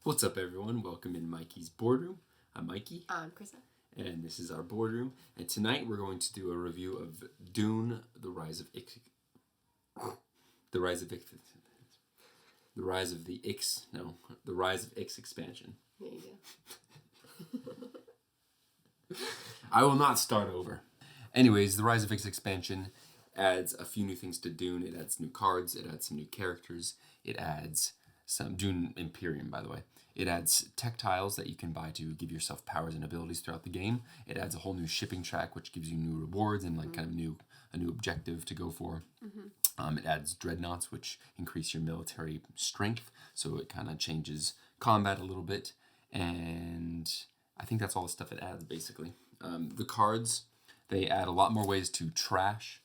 What's up, everyone? Welcome in Mikey's boardroom. I'm Mikey. I'm Krista. And this is our boardroom. And tonight we're going to do a review of Dune: The Rise of Ix. The Rise of Ix expansion. There you go. I will not start over. Anyways, the Rise of Ix expansion adds a few new things to Dune. It adds new cards. It adds some new characters. It adds some Dune Imperium, by the way. It adds tech tiles that you can buy to give yourself powers and abilities throughout the game. It adds a whole new shipping track, which gives you new rewards and kind of a new objective to go for. It adds dreadnoughts, which increase your military strength, so it kind of changes combat a little bit. And I think that's all the stuff it adds, basically. The cards, they add a lot more ways to trash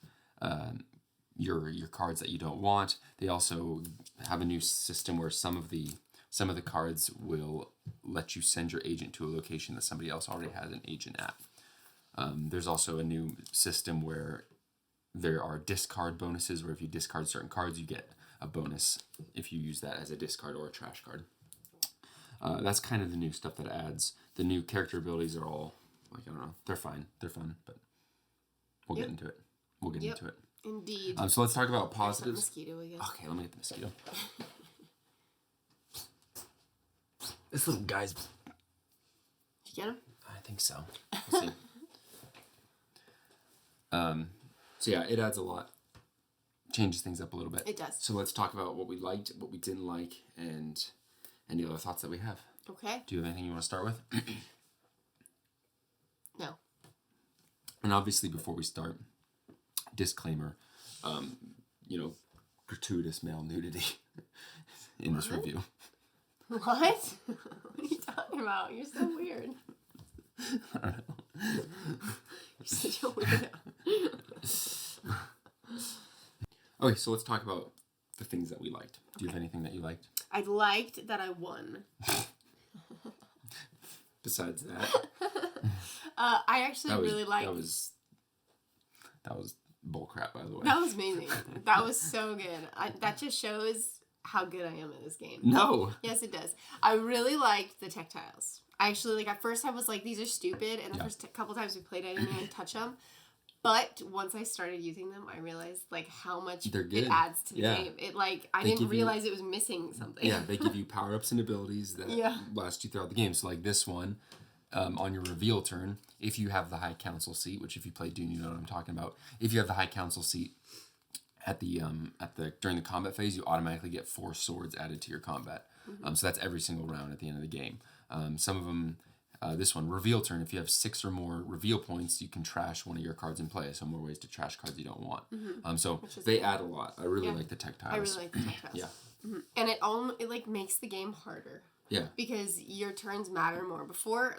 your cards that you don't want. They also have a new system where some of the cards will let you send your agent to a location that somebody else already has an agent at. There's also a new system where there are discard bonuses, where if you discard certain cards, you get a bonus if you use that as a discard or a trash card. That's kind of the new stuff that it adds. The new character abilities are all, I don't know, they're fine. They're fun, but we'll get into it. Into it. Indeed. So let's talk about positives. Mosquito again. Okay, let me get the mosquito. This little guy's... Did you get him? I think so. We'll see. So yeah, it adds a lot. Changes things up a little bit. It does. So let's talk about what we liked, what we didn't like, and any other thoughts that we have. Okay. Do you have anything you want to start with? No. And obviously, before we start, disclaimer, gratuitous male nudity in this review. What? What are you talking about? You're so weird. I don't know. You're such a weirdo. Okay, so let's talk about the things that we liked. Do you have anything that you liked? I liked that I won. Besides that? I actually really liked... That was bullcrap, by the way. That was amazing. That was so good. That just shows how good I am at this game. No. Yes, it does. I really liked the tech tiles. I actually, at first I was like, these are stupid. And the first couple times we played, I didn't even touch them. But once I started using them, I realized, how much it adds to the game. I didn't realize it was missing something. Yeah, they give you power-ups and abilities that last you throughout the game. So, this one, on your reveal turn, if you have the High Council seat, which if you play Dune, you know what I'm talking about. If you have the High Council seat, during the combat phase, you automatically get 4 swords added to your combat. So that's every single round at the end of the game. Some of them, this one, reveal turn. If you have 6 or more reveal points, you can trash one of your cards in play. So more ways to trash cards you don't want. So they add a lot. I really like the tech tiles. I really like the tech tiles. Yeah. And it makes the game harder. Yeah. Because your turns matter more. Before,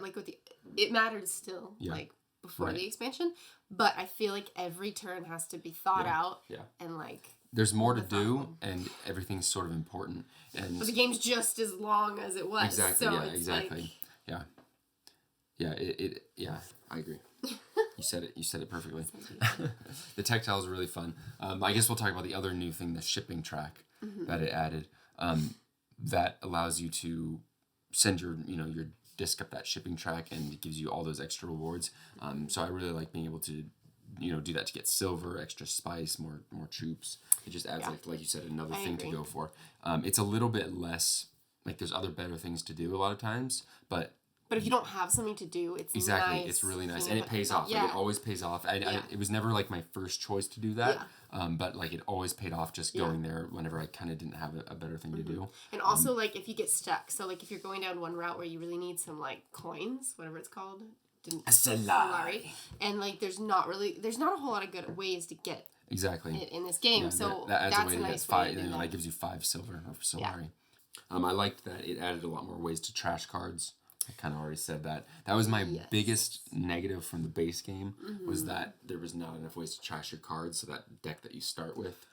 it mattered still. Yeah. Before the expansion, but I feel like every turn has to be thought out and there's more to do and everything's sort of important, and but the game's just as long as it was. Exactly. So yeah. it's Exactly. Yeah. I agree. You said it perfectly. The tech tiles are really fun. I guess we'll talk about the other new thing, the shipping track that it added. That allows you to send your disc up that shipping track, and it gives you all those extra rewards. So I really like being able to, do that to get silver, extra spice, more troops. It just adds, like you said, another thing to go for. It's a little bit less, there's other better things to do a lot of times, but if you don't have something to do, it's nice. It's really nice, and it pays off. Yeah. It always pays off. It was never my first choice to do that, but it always paid off just going there whenever I kind of didn't have a better thing to do. And also if you get stuck, so if you're going down one route where you really need some coins, whatever it's called, Salari. And there's not a whole lot of good ways to get it in this game. So that adds that's a way to nice get 5. way to do that gives you 5 silver of Salari. I liked that it added a lot more ways to trash cards. I kind of already said that. That was my biggest negative from the base game, was that there was not enough ways to trash your cards. So that deck that you start with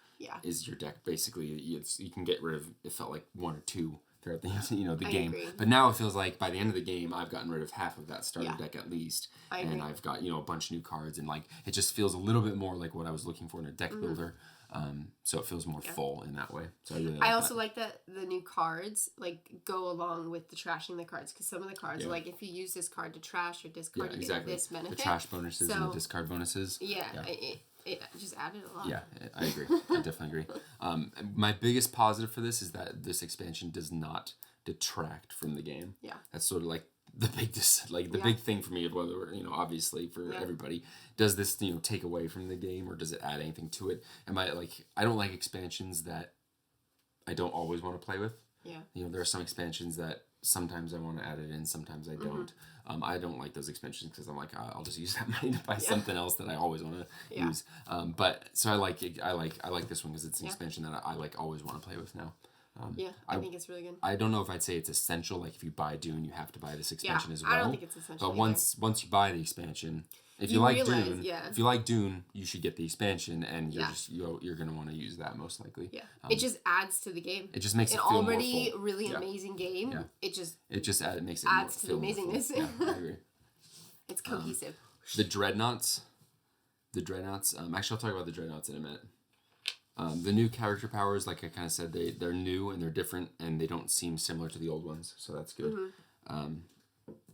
is your deck. Basically, you can get rid of, it felt like 1 or 2 throughout the game. Agree. But now it feels like by the end of the game, I've gotten rid of half of that starter deck at least. I agree. And I've got, a bunch of new cards, and it just feels a little bit more like what I was looking for in a deck builder. So it feels more full in that way. So I really like I also that. like that the new cards like go along with the trashing the cards, because some of the cards are like, if you use this card to trash or discard, you get this benefit. The trash bonuses and the discard bonuses. Yeah. It just added a lot. Yeah, I agree. I definitely agree. My biggest positive for this is that this expansion does not detract from the game. Yeah. That's sort of like the big thing for me of whether, obviously for everybody, does this, take away from the game or does it add anything to it? I don't like expansions that I don't always want to play with. Yeah. There are some expansions that sometimes I want to add it in, sometimes I don't. I don't like those expansions because I'm like, I'll just use that money to buy something else that I always want to use. But so I like this one because it's an expansion that I always want to play with now. I think it's really good. I don't know if I'd say it's essential. Like if you buy Dune, you have to buy this expansion as well. I don't think it's essential. But once you buy the expansion, if you like Dune, you should get the expansion, and you're gonna want to use that most likely. Yeah, it just adds to the game. It just makes it feel already more full. Really amazing game. Yeah. It just makes it adds to the amazingness. Yeah, I agree. It's cohesive. The dreadnoughts. Actually, I'll talk about the dreadnoughts in a minute. The new character powers, like I kind of said, they're new and they're different, and they don't seem similar to the old ones, so that's good.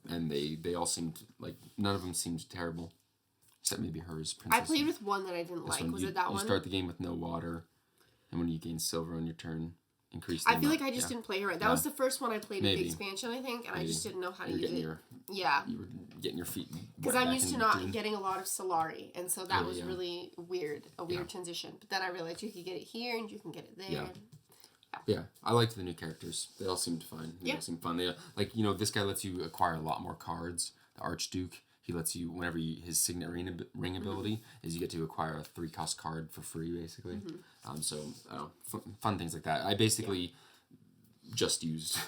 And they all seemed like none of them seemed terrible, except maybe hers. Princess. I played with one that I didn't like. Was it that one? You start the game with no water, and when you gain silver on your turn, increase. I feel like I just didn't play her right. That was the first one I played with the expansion, I think, and I just didn't know how to use it. You were getting your feet. Because I'm used to not getting a lot of Solari, and so that was really weird, a weird transition. But then I realized you could get it here and you can get it there. Yeah, I liked the new characters. They all seemed fun. They all seemed fun. They this guy lets you acquire a lot more cards. The Archduke, he lets you whenever his signet ring ability is you get to acquire a 3-cost card for free basically. So fun things like that. I basically just used.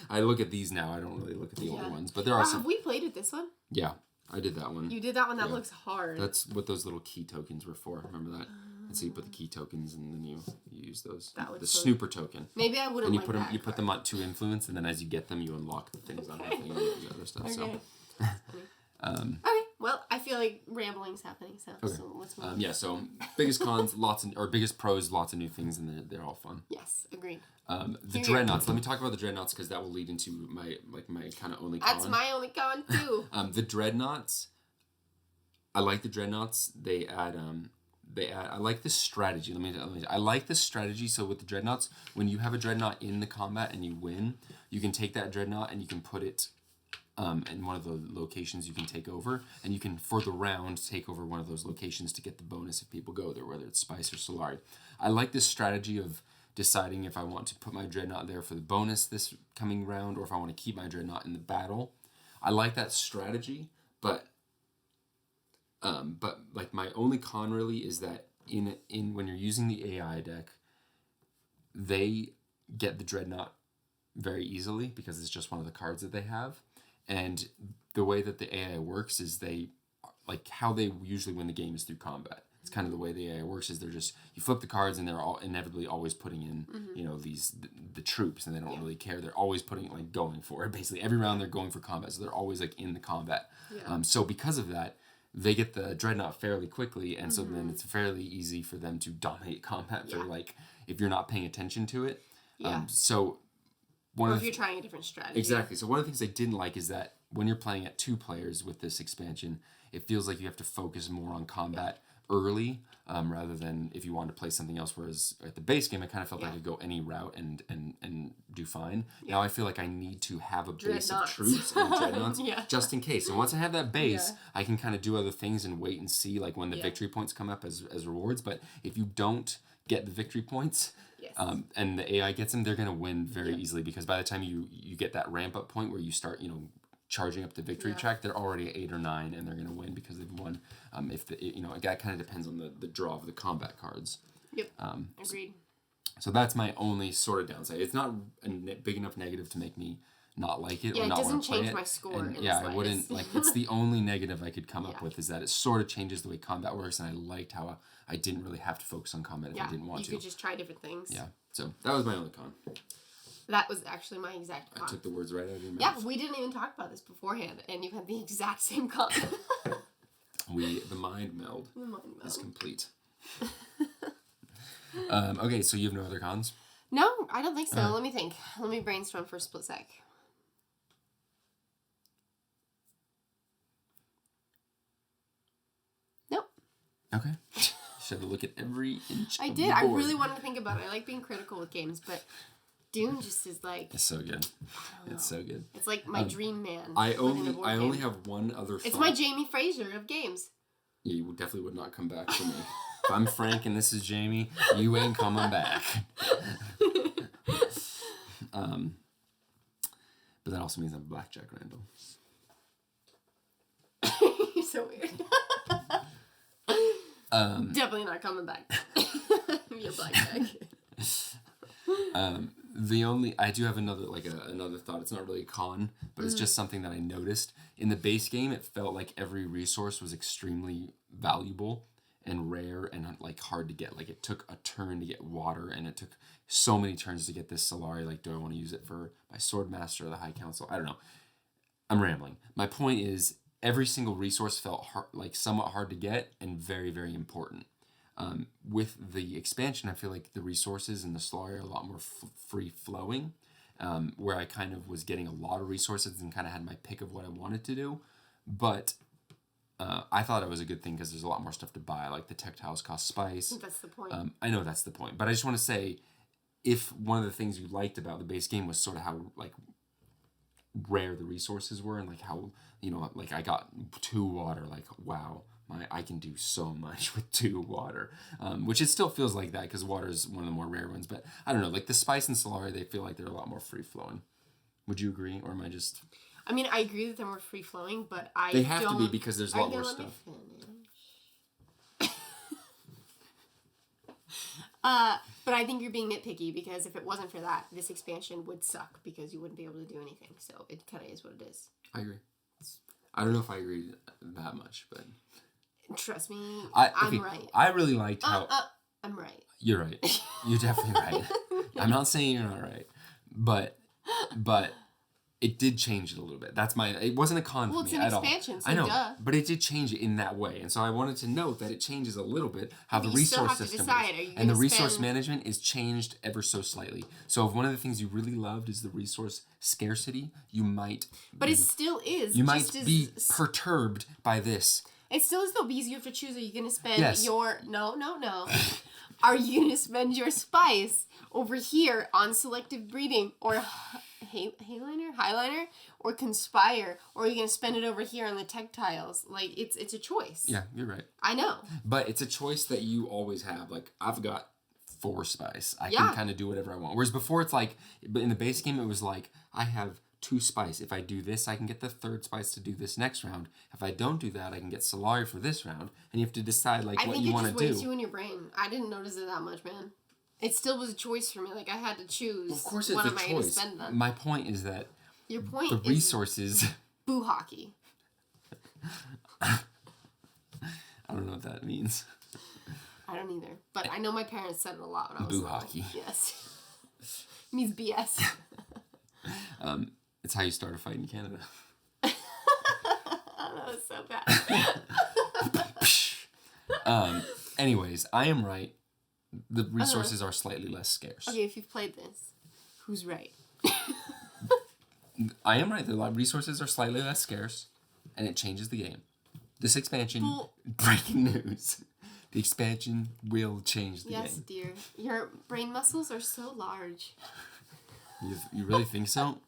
I look at these now. I don't really look at the older ones, but there are some. Have we played with this one? Yeah, I did that one. You did that one. That looks hard. That's what those little key tokens were for. Remember that? And so you put the key tokens and then you use those. The snooper token. Maybe I wouldn't. And you put them on to influence, and then as you get them, you unlock the things on the other stuff. Okay. So. Okay. Well, I feel like rambling's happening. So let's move. So biggest cons, biggest pros, lots of new things, and they're all fun. Yes, agreed. The dreadnoughts. Let me talk about the dreadnoughts because that will lead into my kind of only con. That's my only con too. The dreadnoughts. I like the dreadnoughts. They add. I like this strategy. I like this strategy. So with the dreadnoughts, when you have a dreadnought in the combat and you win, you can take that dreadnought and you can put it in one of the locations you can take over, and you can for the round take over one of those locations to get the bonus if people go there, whether it's Spice or Solari. I like this strategy of deciding if I want to put my dreadnought there for the bonus this coming round, or if I want to keep my dreadnought in the battle. I like that strategy, but like my only con really is that in when you're using the AI deck, they get the dreadnought very easily because it's just one of the cards that they have, and the way that the AI works is how they usually win the game is through combat. It's kind of the way the AI works is you flip the cards and they're all inevitably always putting in the troops, and they don't really care. They're always going for it. Basically every round they're going for combat, so they're always in the combat. So because of that, they get the dreadnought fairly quickly, and so then it's fairly easy for them to dominate combat for if you're not paying attention to it. If you're trying a different strategy. Exactly. So one of the things I didn't like is that when you're playing at 2 players with this expansion, it feels like you have to focus more on combat early rather than if you want to play something else. Whereas at the base game, I kind of felt like I could go any route and do fine. Now I feel like I need to have a base of troops and dreadnoughts just in case. And once I have that base, I can kind of do other things and wait and see when the victory points come up as rewards. But if you don't get the victory points, and the AI gets them, they're going to win very easily, because by the time you get that ramp up point where you start, charging up the victory track, they're already at 8 or 9, and they're going to win because they've won. That kind of depends on the draw of the combat cards. Yep. Agreed. So that's my only sort of downside. It's not a big enough negative to make me not like it or not want to play it. It doesn't change my score. And I wouldn't it's the only negative I could come up with is that it sort of changes the way combat works, and I liked how I didn't really have to focus on combat if I didn't want to. You could just try different things. Yeah. So that was my only con. That was actually my exact con. I took the words right out of your mouth. Yeah, we didn't even talk about this beforehand, and you had the exact same con. The mind meld is complete. Okay, so you have no other cons? No, I don't think so. Let me think. Let me brainstorm for a split sec. Nope. Okay. Should have look at every inch. I of did. the I board. really wanted to think about it. I like being critical with games, but Dune just is like. It's so good. It's so good. It's like my dream man. I only have one other thought. It's my Jamie Fraser of games. Yeah, you definitely would not come back for me. If I'm Frank and this is Jamie, you ain't coming back. But that also means I'm Blackjack Randall. You're so weird. Definitely not coming back. You're Blackjack. I do have another thought. It's not really a con, but it's just something that I noticed. In the base game, it felt like every resource was extremely valuable and rare and like hard to get. Like it took a turn to get water, and it took so many turns to get this Solari. Like, do I want to use it for my Swordmaster or the High Council? I don't know. I'm rambling. My point is, every single resource felt somewhat hard to get and very, very important. With the expansion, I feel like the resources in the Solari are a lot more free-flowing, where I kind of was getting a lot of resources and kind of had my pick of what I wanted to do. But I thought it was a good thing because there's a lot more stuff to buy. Like the tech tiles cost spice. That's the point. I know that's the point. But I just want to say, if one of the things you liked about the base game was sort of how like rare the resources were and like how, like I got 2 water, like wow. I can do so much with 2 water, which it still feels like that because water is one of the more rare ones. But I don't know, like the spice and Solari, they feel like they're a lot more free flowing. Would you agree, or am I just? I mean, I agree that they're more free flowing, but they have to be because there's a lot more stuff. But I think you're being nitpicky because if it wasn't for that, this expansion would suck because you wouldn't be able to do anything. So it kind of is what it is. I agree. I don't know if I agree that much, but. Trust me, I'm right. I really liked how... I'm right. You're right. You're definitely right. I'm not saying you're not right. But it did change it a little bit. It wasn't a con for me at all. Well, it's an expansion, so I know, duh. but it did change it in that way. And so I wanted to note that it changes a little bit how the resource system is. And the resource management is changed ever so slightly. So if one of the things you really loved is the resource scarcity, you might... But it still is. You might be perturbed by this. It still is though, because you have to choose, are you going to spend your... No. Are you going to spend your spice over here on selective breeding or highliner or conspire, or are you going to spend it over here on the tech tiles? Like, it's a choice. Yeah, you're right. I know. But it's a choice that you always have. Like, I've got 4 spice. I can kind of do whatever I want. Whereas before it's like, but in the base game it was like, I have 2 spice. If I do this, I can get the 3rd spice to do this next round. If I don't do that, I can get Solari for this round. And you have to decide what you want to do. I think it just weighs you in your brain. I didn't notice it that much, man. It still was a choice for me. Like, I had to choose. Of course it's what a am choice. I going to spend them. My point is that your point the resources... Boo hockey. I don't know what that means. I don't either. But I know my parents said it a lot when I was little. Boo hockey. Yes. It means BS. It's how you start a fight in Canada. That was so bad. Anyways, I am right. The resources are slightly less scarce. Okay, if you've played this, who's right? I am right. The resources are slightly less scarce, and it changes the game. This expansion, breaking news, the expansion will change the game. Yes, dear. Your brain muscles are so large. You really think so?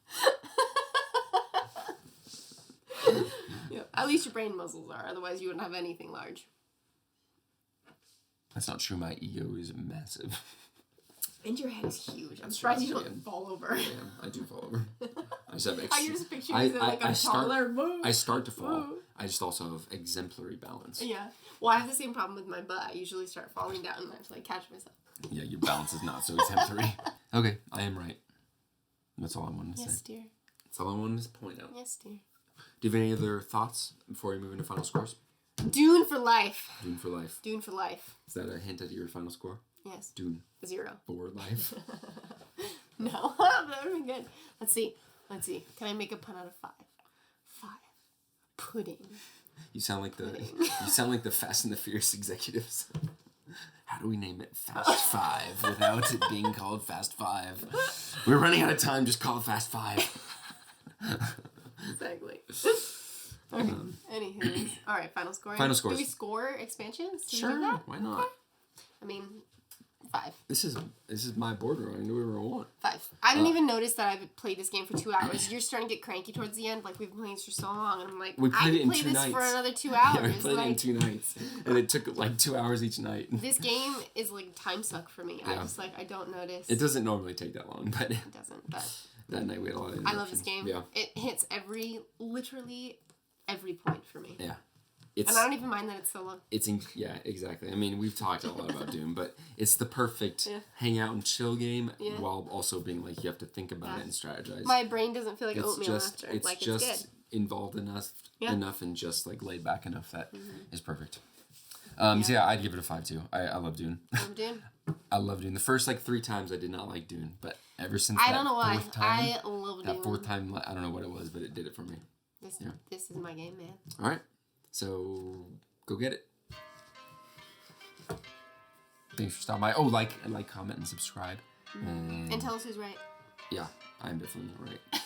Yeah, at least your brain muscles are. Otherwise, you wouldn't have anything large. That's not true. My ego is massive. And your head is huge. I'm surprised you don't fall over. Yeah, I do fall over. I just have I just picture you like a taller. I start to fall. I just also have exemplary balance. Yeah. Well, I have the same problem with my butt. I usually start falling down and I have to catch myself. Yeah, your balance is not so exemplary. Okay, I am right. That's all I wanted to say. Yes, dear. That's all I wanted to point out. Yes, dear. Do you have any other thoughts before we move into final scores? Dune for life. Dune for life. Dune for life. Is that a hint at your final score? Yes. Dune. 0. For life. No, that would be good. Let's see. Can I make a pun out of 5? 5. Pudding. You sound like the Fast and the Furious executives. How do we name it Fast 5 without it being called Fast 5? We're running out of time, just call it Fast 5. Exactly. Okay. Anywho. All right, final score. Final scores. Do we score expansions? Do we do Sure, that? why not? Okay. I mean, 5. This is my border. I can do whatever I want. 5. I didn't even notice that I've played this game for 2 hours. You're starting to get cranky towards the end. Like, we've been playing this for so long. And I'm like, We played I it in can play 2 this nights. for another 2 hours. Yeah, we played like, it in 2 nights. And it took like 2 hours each night. This game is like time suck for me. Yeah. I don't notice. It doesn't normally take that long, but It doesn't, but that night we had a lot of I love this game. Yeah. It hits literally every point for me. Yeah. And I don't even mind that it's so long. Yeah, exactly. I mean, we've talked a lot about Dune, but it's the perfect hang out and chill game while also being like you have to think about it and strategize. My brain doesn't feel like It's oatmeal just after. it's Like, just it's good. involved enough and just like laid back enough that is perfect. Yeah. So yeah, I'd give it a 5 too. I love Dune. Love Dune. I love Dune. The first like 3 times I did not like Dune, but ever since I that don't know why. fourth time, I love Dune. that 4th time, I don't know what it was, but it did it for me. This is my game, man. All right, so go get it. Thanks for stopping by. Oh, like, comment, and subscribe. And tell us who's right. Yeah, I'm definitely right.